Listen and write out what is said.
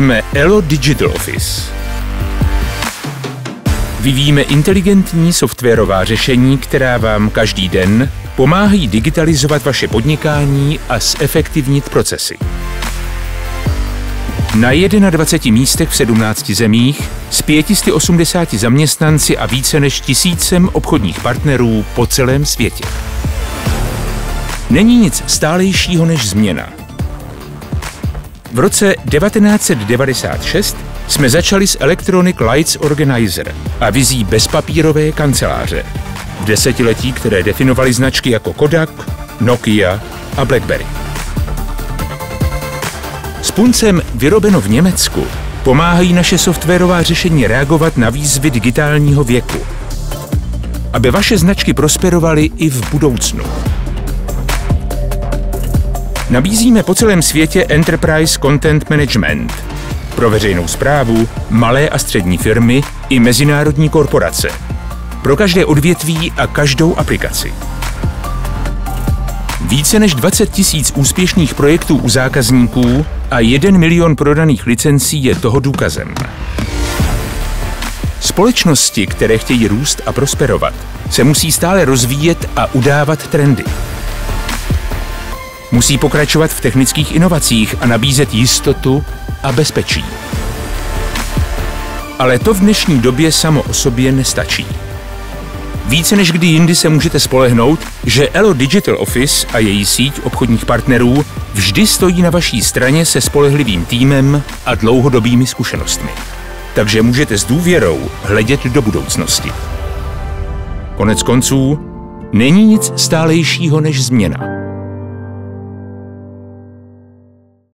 Jsme Elo Digital Office. Vyvíjíme inteligentní softwarová řešení, která vám každý den pomáhají digitalizovat vaše podnikání a zefektivnit procesy. Na 21 místech v 17 zemích s 580 zaměstnanci a více než 1000 obchodních partnerů po celém světě. Není nic stálejšího než změna. V roce 1996 jsme začali s Electronic Lights Organizer a vizí bezpapírové kanceláře. V desetiletí, které definovaly značky jako Kodak, Nokia a BlackBerry. S puncem vyrobeno v Německu pomáhají naše softwarová řešení reagovat na výzvy digitálního věku, aby vaše značky prosperovaly i v budoucnu. Nabízíme po celém světě Enterprise Content Management pro veřejnou správu, malé a střední firmy i mezinárodní korporace. Pro každé odvětví a každou aplikaci. Více než 20 000 úspěšných projektů u zákazníků a 1 milion prodaných licencí je toho důkazem. Společnosti, které chtějí růst a prosperovat, se musí stále rozvíjet a udávat trendy. Musí pokračovat v technických inovacích a nabízet jistotu a bezpečí. Ale to v dnešní době samo o sobě nestačí. Více než kdy jindy se můžete spolehnout, že Elo Digital Office a její síť obchodních partnerů vždy stojí na vaší straně se spolehlivým týmem a dlouhodobými zkušenostmi. Takže můžete s důvěrou hledět do budoucnosti. Konec konců, není nic stálejšího než změna.